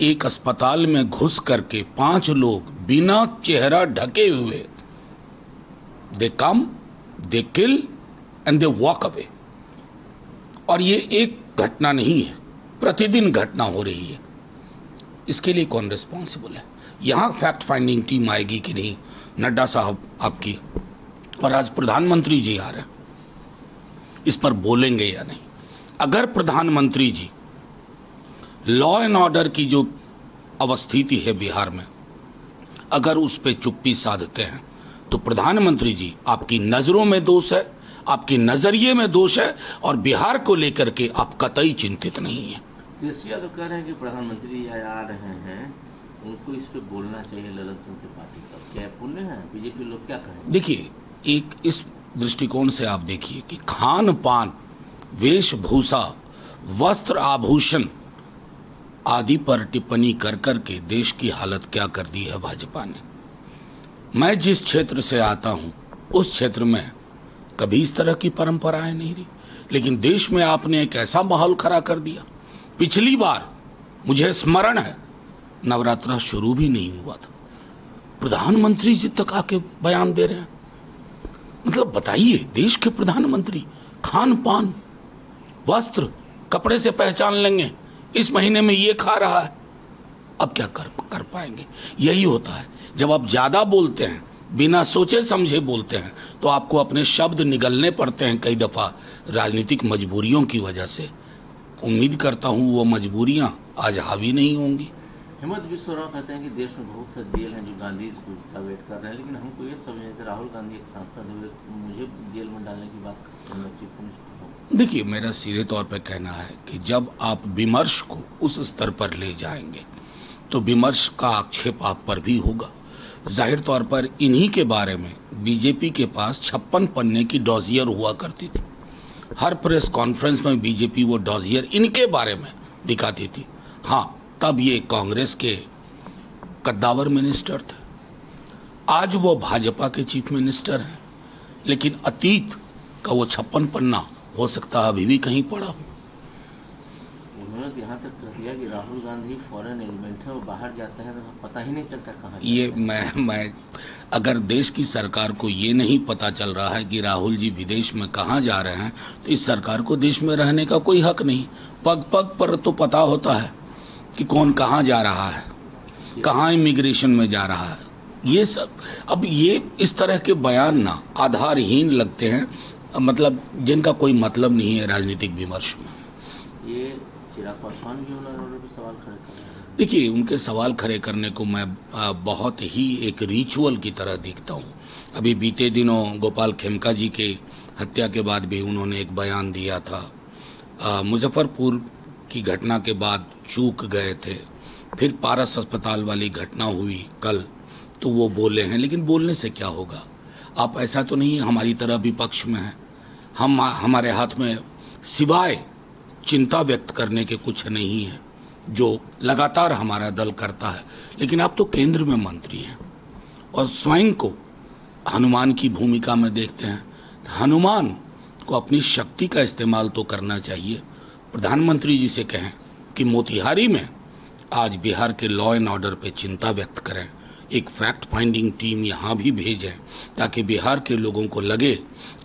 एक अस्पताल में घुस करके 5 लोग बिना चेहरा ढके हुए, they come, they kill and they walk away. और ये एक घटना नहीं है, प्रतिदिन घटना हो रही है। इसके लिए कौन रिस्पॉन्सिबल है? यहां फैक्ट फाइंडिंग टीम आएगी कि नहीं, नड्डा साहब आपकी, और आज प्रधानमंत्री जी आ रहे हैं, इस पर बोलेंगे या नहीं? अगर प्रधानमंत्री जी लॉ एंड ऑर्डर की जो अवस्थिति है बिहार में, अगर उस पर चुप्पी साधते हैं तो प्रधानमंत्री जी आपकी नजरों में दोष है, आपके नजरिए में दोष है, और बिहार को लेकर के आप कतई चिंतित नहीं है। तेजस्वी यादव कह रहे हैं कि प्रधानमंत्री आ रहे हैं, उनको इस पे बोलना चाहिए ललन सिंह त्रिपाठी का। क्या पुण्य है? बीजेपी लोग क्या कहेंगे? देखिए, एक इस दृष्टिकोण से आप देखिए कि खान पान, वेशभूषा, वस्त्र आभूषण आदि पर टिप्पणी कर करके देश की हालत क्या कर दी है भाजपा ने। मैं जिस क्षेत्र से आता हूं उस क्षेत्र में कभी इस तरह की परंपराएं नहीं रही, लेकिन देश में आपने एक ऐसा माहौल खड़ा कर दिया। पिछली बार मुझे स्मरण है, नवरात्रा शुरू भी नहीं हुआ था, प्रधानमंत्री जी तक आके बयान दे रहे हैं। मतलब बताइए, देश के प्रधानमंत्री खान पान, वस्त्र, कपड़े से पहचान लेंगे, इस महीने में ये खा रहा है। अब क्या कर पाएंगे? यही होता है जब आप ज्यादा बोलते हैं, बिना सोचे समझे बोलते हैं, तो आपको अपने शब्द निगलने पड़ते हैं कई दफा राजनीतिक मजबूरियों की वजह से। उम्मीद करता हूं वो मजबूरियां आज हावी नहीं होंगी। हेमंत बिस्वा राव कहते हैं कि देश में बहुत से जेल हैं जो गांधी का वेट कर रहे हैं, लेकिन हमको ये समझे थे राहुल गांधी एक सांसद हुए, मुझे जेल में डालने की बात देखिए, मेरा सीधे तौर पर कहना है कि जब आप विमर्श को उस स्तर पर ले जाएंगे तो विमर्श का आक्षेप आप पर भी होगा। जाहिर तौर पर इन्हीं के बारे में बीजेपी के पास 56 पन्ने की डॉजियर हुआ करती थी। हर प्रेस कॉन्फ्रेंस में बीजेपी वो डॉजियर इनके बारे में दिखाती थी। हाँ, तब ये कांग्रेस के कद्दावर मिनिस्टर थे, आज वो भाजपा के चीफ मिनिस्टर हैं, लेकिन अतीत का वो 56 पन्ना हो सकता है अभी भी कहीं पड़ा हो। उन्होंने यहाँ तक कह दिया कि राहुल गांधी फॉरेन एलिमेंट है, वो बाहर जाते हैं तो पता ही नहीं चलता कहाँ। ये मैं अगर देश की सरकार को ये नहीं पता चल रहा है कि राहुल जी विदेश में कहाँ जा रहे हैं, तो इस सरकार को देश में रहने का कोई हक नहीं। पग पग पर तो पता होता है कि कौन कहाँ जा रहा है, कहाँ इमिग्रेशन में जा रहा है। ये सब अब ये इस तरह के बयान ना आधारहीन लगते हैं, मतलब जिनका कोई मतलब नहीं है राजनीतिक विमर्श में। ये चिराग पासवान भी उन्होंने भी सवाल खड़े कर रहे हैं। देखिए, उनके सवाल खड़े करने को मैं बहुत ही एक रिचुअल की तरह देखता हूँ। अभी बीते दिनों गोपाल खेमका जी के हत्या के बाद भी उन्होंने एक बयान दिया था। मुजफ्फरपुर की घटना के बाद चूक गए थे, फिर पारस अस्पताल वाली घटना हुई कल, तो वो बोले हैं। लेकिन बोलने से क्या होगा? आप ऐसा तो नहीं हमारी तरह विपक्ष में हैं, हमारे हाथ में सिवाय चिंता व्यक्त करने के कुछ नहीं है, जो लगातार हमारा दल करता है। लेकिन आप तो केंद्र में मंत्री हैं और स्वयं को हनुमान की भूमिका में देखते हैं। हनुमान को अपनी शक्ति का इस्तेमाल तो करना चाहिए। प्रधानमंत्री जी से कहें कि मोतिहारी में आज बिहार के लॉ एंड ऑर्डर पे चिंता व्यक्त करें, एक फैक्ट फाइंडिंग टीम यहाँ भी भेजें, ताकि बिहार के लोगों को लगे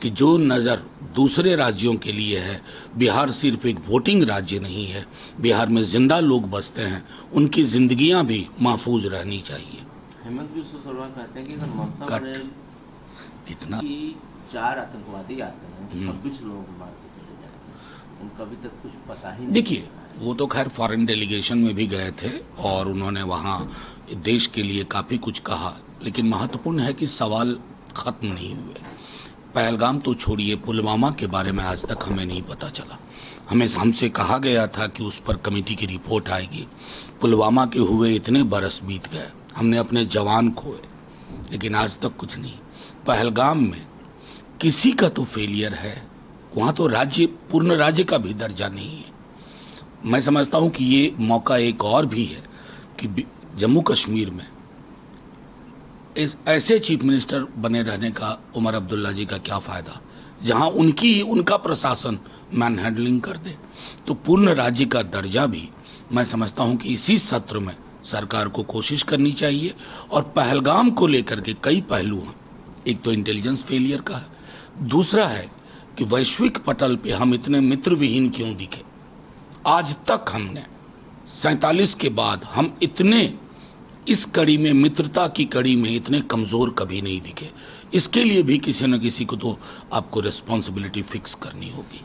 कि जो नज़र दूसरे राज्यों के लिए है, बिहार सिर्फ एक वोटिंग राज्य नहीं है, बिहार में जिंदा लोग बसते हैं, उनकी जिंदगियां भी महफूज रहनी चाहिए। हेमंत बिस्वा राव कहते हैं कि अगर ममता बनर्जी कितना 4 आतंकवादी आते हैं, 26 लोगों को मार के चले जाते हैं, उनका अभी तक कुछ पता ही नहीं। देखिए, वो तो खैर फॉरेन डेलीगेशन में भी गए थे और उन्होंने वहाँ देश के लिए काफ़ी कुछ कहा, लेकिन महत्वपूर्ण है कि सवाल खत्म नहीं हुए। पहलगाम तो छोड़िए, पुलवामा के बारे में आज तक हमें नहीं पता चला। हमसे कहा गया था कि उस पर कमेटी की रिपोर्ट आएगी। पुलवामा के हुए इतने बरस बीत गए, हमने अपने जवान खोए, लेकिन आज तक कुछ नहीं। पहलगाम में किसी का तो फेलियर है, वहाँ तो पूर्ण राज्य का भी दर्जा नहीं है। मैं समझता हूँ कि ये मौका एक और भी है कि जम्मू कश्मीर में ऐसे चीफ मिनिस्टर बने रहने का उमर अब्दुल्ला जी का क्या फ़ायदा, जहां उनका प्रशासन मैन हैंडलिंग कर दे। तो पूर्ण राज्य का दर्जा भी मैं समझता हूं कि इसी सत्र में सरकार को कोशिश करनी चाहिए। और पहलगाम को लेकर के कई पहलू हैं। एक तो इंटेलिजेंस फेलियर का है, दूसरा है कि वैश्विक पटल पे हम इतने मित्रविहीन क्यों दिखे। आज तक हमने 47 के बाद हम इतने इस कड़ी में, मित्रता की कड़ी में इतने कमज़ोर कभी नहीं दिखे। इसके लिए भी किसी न किसी को तो आपको रिस्पॉन्सिबिलिटी फिक्स करनी होगी।